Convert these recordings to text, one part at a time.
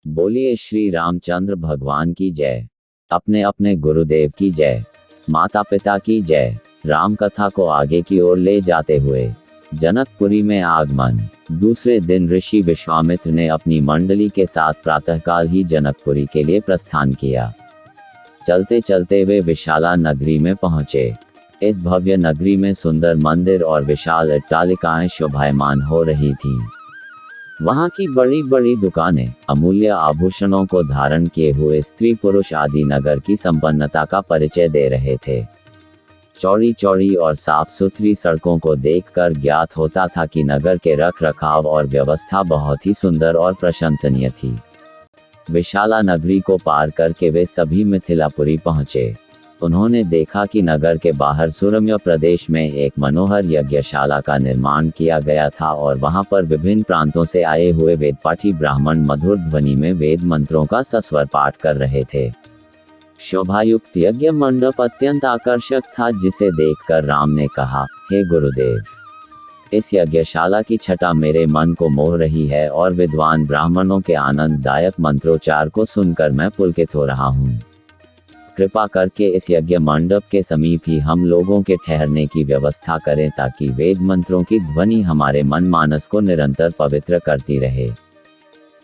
बोलिए श्री रामचंद्र भगवान की जय। अपने अपने गुरुदेव की जय। माता पिता की जय। राम कथा को आगे की ओर ले जाते हुए जनकपुरी में आगमन। दूसरे दिन ऋषि विश्वामित्र ने अपनी मंडली के साथ प्रातःकाल ही जनकपुरी के लिए प्रस्थान किया। चलते चलते वे विशाला नगरी में पहुंचे। इस भव्य नगरी में सुंदर मंदिर और विशाल अट्टालिकाएं शोभायमान हो रही थीं। वहां की बड़ी बड़ी दुकानें अमूल्य आभूषणों को धारण किए हुए स्त्री पुरुष आदि नगर की संपन्नता का परिचय दे रहे थे। चौड़ी चौड़ी और साफ सुथरी सड़कों को देखकर ज्ञात होता था कि नगर के रख रखाव और व्यवस्था बहुत ही सुंदर और प्रशंसनीय थी। विशाला नगरी को पार करके वे सभी मिथिलापुरी पहुंचे। उन्होंने देखा कि नगर के बाहर सुरम्य प्रदेश में एक मनोहर यज्ञशाला का निर्माण किया गया था और वहां पर विभिन्न प्रांतों से आए हुए वेदपाठी ब्राह्मण मधुर ध्वनि में वेद मंत्रों का सस्वर पाठ कर रहे थे। शोभायुक्त यज्ञ मंडप अत्यंत आकर्षक था, जिसे देखकर राम ने कहा, हे गुरुदेव, इस यज्ञशाला की छटा मेरे मन को मोह रही है और विद्वान ब्राह्मणों के आनंददायक मंत्रोच्चार को सुनकर मैं पुलकित हो रहा हूँ। कृपा करके इस यज्ञ मंडप के समीप ही हम लोगों के ठहरने की व्यवस्था करें, ताकि वेद मंत्रों की ध्वनि हमारे मन मानस को निरंतर पवित्र करती रहे।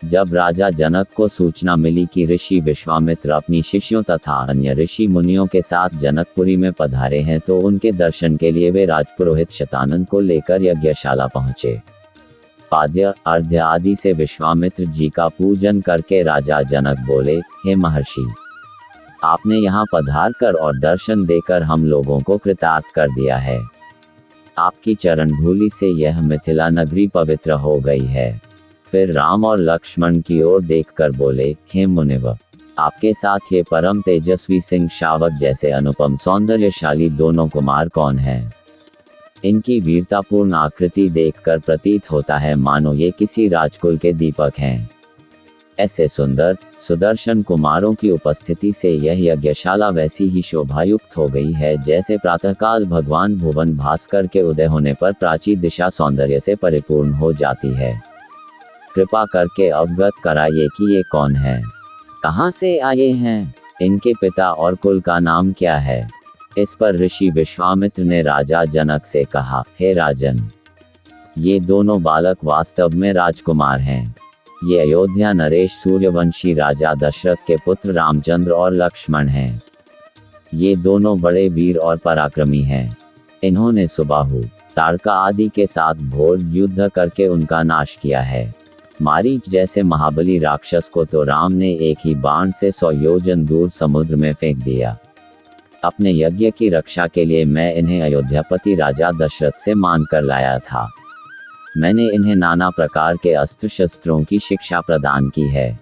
जब राजा जनक को सूचना मिली कि ऋषि विश्वामित्र अपनी शिष्यों तथा अन्य ऋषि मुनियों के साथ जनकपुरी में पधारे हैं, तो उनके दर्शन के लिए वे राजपुरोहित शतानंद को लेकर यज्ञशाला पहुंचे। पाद्य अर्घ्य आदि से विश्वामित्र जी का पूजन करके राजा जनक बोले, हे महर्षि, आपने यहाँ पधार कर और दर्शन देकर हम लोगों को कृतार्थ कर दिया है। आपकी चरण धूलि से यह मिथिला नगरी पवित्र हो गई है। फिर राम और लक्ष्मण की ओर देखकर बोले, हे मुनिव, आपके साथ ये परम तेजस्वी सिंह शावक जैसे अनुपम सौंदर्यशाली दोनों कुमार कौन हैं? इनकी वीरतापूर्ण आकृति देखकर प्रतीत होता है मानो ये किसी राजकुल के दीपक हैं। ऐसे सुंदर सुदर्शन कुमारों की उपस्थिति से यह यज्ञशाला वैसी ही शोभायुक्त हो गई है, जैसे प्रातःकाल भगवान भुवन भास्कर के उदय होने पर प्राची दिशा सौंदर्य से परिपूर्ण हो जाती है। कृपा करके अवगत कराइए कि ये कौन है, कहाँ से आए हैं, इनके पिता और कुल का नाम क्या है? इस पर ऋषि विश्वामित्र ने राजा जनक से कहा, हे राजन, ये दोनों बालक वास्तव में राजकुमार हैं। ये अयोध्या नरेश सूर्यवंशी राजा दशरथ के पुत्र रामचंद्र और लक्ष्मण हैं। ये दोनों बड़े वीर और पराक्रमी हैं। इन्होंने सुबाहु, ताड़का आदि के साथ घोर युद्ध करके उनका नाश किया है। मारीच जैसे महाबली राक्षस को तो राम ने एक ही बाण से 100 योजन दूर समुद्र में फेंक दिया। अपने यज्ञ की रक्षा के लिए मैं इन्हें अयोध्यापति राजा दशरथ से मांग कर लाया था। मैंने इन्हें नाना प्रकार के अस्त्र शस्त्रों की शिक्षा प्रदान की है।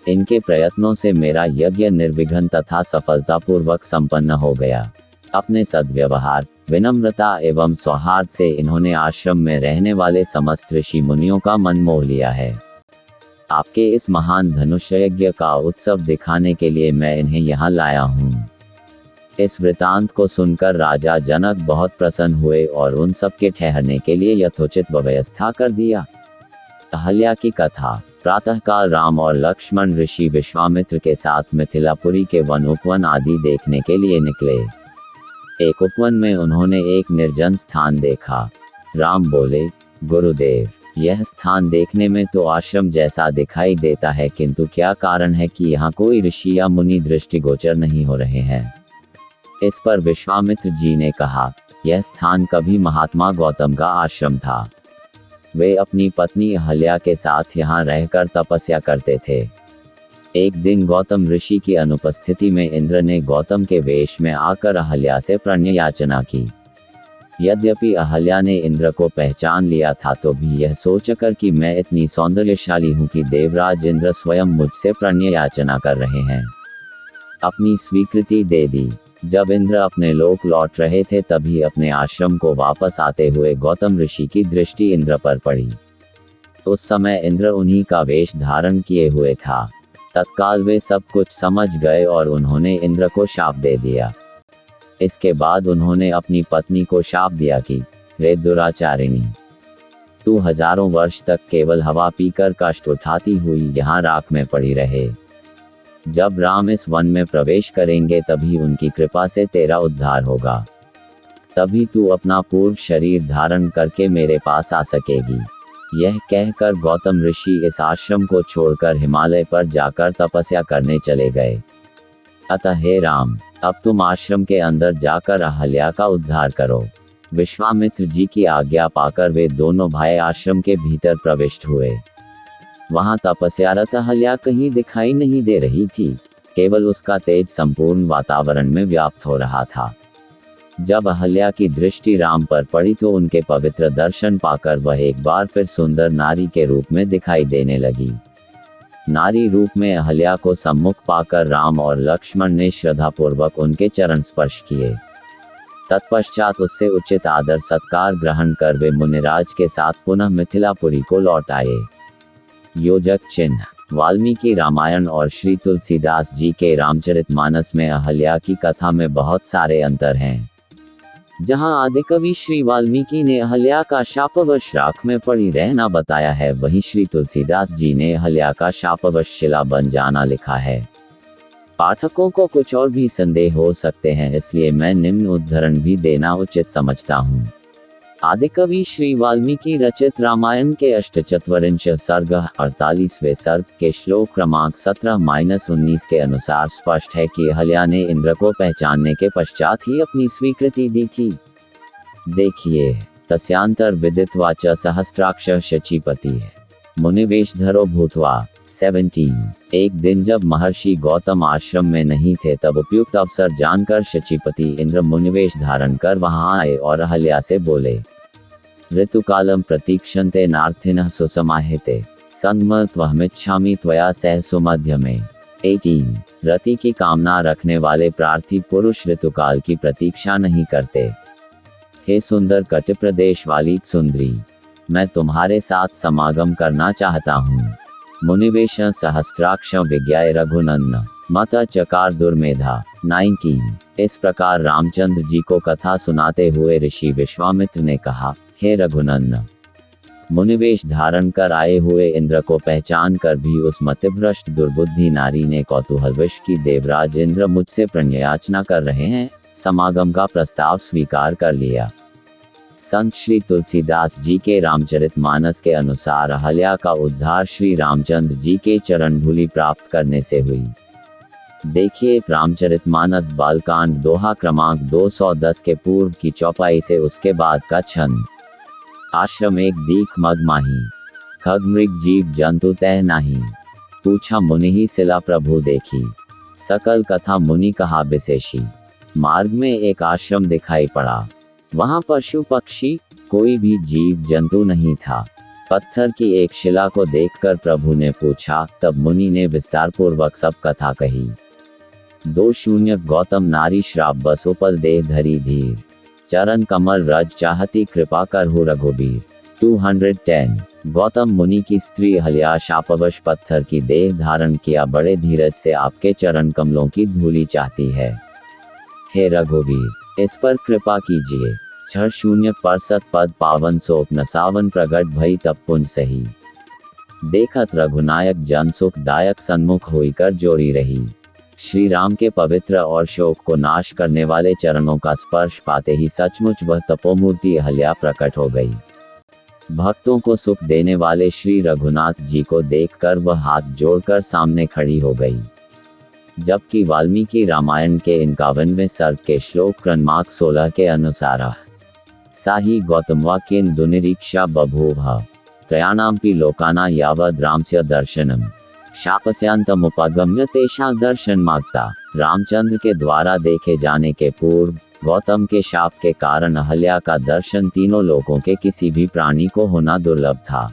इनके प्रयत्नों से मेरा यज्ञ निर्विघ्न तथा सफलतापूर्वक संपन्न हो गया। अपने सद्व्यवहार, विनम्रता एवं सौहार्द से इन्होंने आश्रम में रहने वाले समस्त ऋषि मुनियों का मन मोह लिया है। आपके इस महान धनुष यज्ञ का उत्सव दिखाने के लिए मैं इन्हें यहाँ लाया हूँ। इस वृतांत को सुनकर राजा जनक बहुत प्रसन्न हुए और उन सब के ठहरने के लिए यथोचित व्यवस्था कर दिया। अहल्या की कथा। प्रातःकाल राम और लक्ष्मण ऋषि विश्वामित्र के साथ मिथिलापुरी के वन उपवन आदि देखने के लिए निकले। एक उपवन में उन्होंने एक निर्जन स्थान देखा। राम बोले, गुरुदेव, यह स्थान देखने में तो आश्रम जैसा दिखाई देता है, किंतु क्या कारण है कि यहाँ कोई ऋषि या मुनि दृष्टिगोचर नहीं हो रहे हैं? इस पर विश्वामित्र जी ने कहा, यह स्थान कभी महात्मा गौतम का आश्रम था। वे अपनी पत्नी अहल्या के साथ यहाँ रहकर तपस्या करते थे। एक दिन गौतम ऋषि की अनुपस्थिति में इंद्र ने गौतम के वेश में आकर अहल्या से प्रणय याचना की। यद्यपि अहल्या ने इंद्र को पहचान लिया था, तो भी यह सोचकर कि मैं इतनी सौंदर्यशाली हूँ कि देवराज इंद्र स्वयं मुझसे प्रणय याचना कर रहे हैं, अपनी स्वीकृति दे दी। जब इंद्र अपने लोक लौट रहे थे, तभी अपने आश्रम को वापस आते हुए गौतम ऋषि की दृष्टि इंद्र पर पड़ी। उस समय इंद्र उन्हीं का वेश धारण किए हुए था। तत्काल वे सब कुछ समझ गए और उन्होंने इंद्र को शाप दे दिया। इसके बाद उन्होंने अपनी पत्नी को शाप दिया कि रे दुराचारिणी, तू हजारों वर्ष तक केवल हवा पीकर कष्ट उठाती हुई यहाँ राख में पड़ी रहे। जब राम इस वन में प्रवेश करेंगे तभी उनकी कृपा से तेरा उद्धार होगा। तभी तू अपना पूर्व शरीर धारण करके मेरे पास आ सकेगी। यह कहकर गौतम ऋषि इस आश्रम को छोड़कर हिमालय पर जाकर तपस्या करने चले गए। अतः हे राम, अब तुम आश्रम के अंदर जाकर अहल्या का उद्धार करो। विश्वामित्र जी की आज्ञा पाकर वे दोनों भाई आश्रम के भीतर प्रविष्ट हुए। वहां तपस्यारत अहल्या कहीं दिखाई नहीं दे रही थी, केवल उसका तेज संपूर्ण वातावरण में व्याप्त हो रहा था। जब अहल्या की दृष्टि राम पर पड़ी तो उनके पवित्र दर्शन पाकर वह एक बार फिर सुंदर नारी के रूप में दिखाई देने लगी। नारी रूप में अहल्या को सम्मुख पाकर राम और लक्ष्मण ने श्रद्धापूर्वक उनके चरण स्पर्श किए। तत्पश्चात उससे उचित आदर सत्कार ग्रहण कर वे मुनिराज के साथ पुनः मिथिलापुरी को लौट आए। योजक चिन्ह: वाल्मीकि रामायण और श्री तुलसीदास जी के रामचरितमानस में अहल्या की कथा में बहुत सारे अंतर हैं। जहां आदिकवि श्री वाल्मीकि ने अहल्या का शापवश राख में पड़ी रहना बताया है, वहीं श्री तुलसीदास जी ने अहल्या का शापवश शिला बन जाना लिखा है। पाठकों को कुछ और भी संदेह हो सकते हैं, इसलिए मैं निम्न उद्धरण भी देना उचित समझता हूँ। आदिकवि श्री वाल्मीकि रचित रामायण के अष्टचत्वरिंश सर्ग 48वें सर्ग के श्लोक क्रमांक 17-19 के अनुसार स्पष्ट है कि अहल्या ने इंद्र को पहचानने के पश्चात ही अपनी स्वीकृति दी थी। देखिए, तस्यांतर विदित्वा च सहस्राक्ष शचीपति मुनिवेशधरो भूत्वा 17। एक दिन जब महर्षि गौतम आश्रम में नहीं थे तब उपयुक्त अवसर जानकर शचीपति इंद्र मुनिवेश धारण कर वहां आए और अहल्या से बोले, ऋतुकालम प्रतीक्षन्ते नार्थिनः सुसमाहिते संगमत्वहमिच्छामि त्वया सह सुमध्य में। 18। रति की कामना रखने वाले प्रार्थी पुरुष ऋतुकाल की प्रतीक्षा नहीं करते। हे सुंदर कट प्रदेश वाली सुंदरी, मैं तुम्हारे साथ समागम करना चाहता हूँ। मुनिवेश सहस्त्राक्ष विज्ञाय रघुनंदन मत चकार दुर्मेधा। 19। इस प्रकार रामचंद्र जी को कथा सुनाते हुए ऋषि विश्वामित्र ने कहा, हे रघुनंदन, मुनिवेश धारण कर आए हुए इंद्र को पहचान कर भी उस मतिभ्रष्ट दुर्बुद्धि नारी ने कौतूहलवश की देवराज इंद्र मुझसे प्रणयाचना कर रहे हैं, समागम का प्रस्ताव स्वीकार कर लिया। संत श्री तुलसीदास जी के रामचरितमानस के अनुसार अहल्या का उद्धार श्री रामचंद्र जी के चरण धूलि प्राप्त करने से हुई। देखिए रामचरितमानस बालकांड दोहा क्रमांक 210 के पूर्व की चौपाई से उसके बाद का छंद। आश्रम एक दीख मग माही, खग मृग जीव जंतु तह नाही, पूछा मुनि ही सिला प्रभु देखी, सकल कथा मुनि कहा विशेषी। मार्ग में एक आश्रम दिखाई पड़ा, वहां पशु पक्षी कोई भी जीव जंतु नहीं था। पत्थर की एक शिला को देखकर प्रभु ने पूछा, तब मुनि ने विस्तार पूर्वक सब कथा कही। 20 गौतम नारी श्राप बस उपल देह धरी धीर, चरण कमल रज चाहती कृपा कर हो रघुबीर। 210 गौतम मुनि की स्त्री अहल्या शापवश पत्थर की देह धारण किया बड़े धीरज से आपके चरण कमलों की धूलि चाहती है। हे रघुवीर, इस पर कृपा कीजिए। 60 परसत पद पावन सोप नसावन प्रगट भई तब पुंज सही, देखत रघुनायक जन सुख दायक सन्मुख होकर जोड़ी रही। श्री राम के पवित्र और शोक को नाश करने वाले चरणों का स्पर्श पाते ही सचमुच वह तपोमूर्ति अहल्या प्रकट हो गई। भक्तों को सुख देने वाले श्री रघुनाथ जी को देखकर वह हाथ जोड़कर सामने खड़ी हो गई। जबकि वाल्मीकि रामायण के 51वें सर्ग के श्लोक क्रमांक 16 के अनुसार साही गौतमवाक्येन दुनिरीक्षा बभूव त्रयाणामपि लोकाना यावद रामस्य दर्शनम शापस्यांतमुपगम्य तेषां दर्शन मागता। रामचंद्र के द्वारा देखे जाने के पूर्व गौतम के शाप के कारण अहल्या का दर्शन तीनों लोकों के किसी भी प्राणी को होना दुर्लभ था।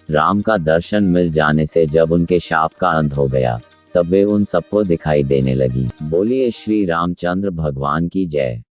राम का दर्शन मिल जाने से जब उनके शाप का अंत हो गया तब वे उन सबको दिखाई देने लगी। बोलिए श्री रामचंद्र भगवान की जय।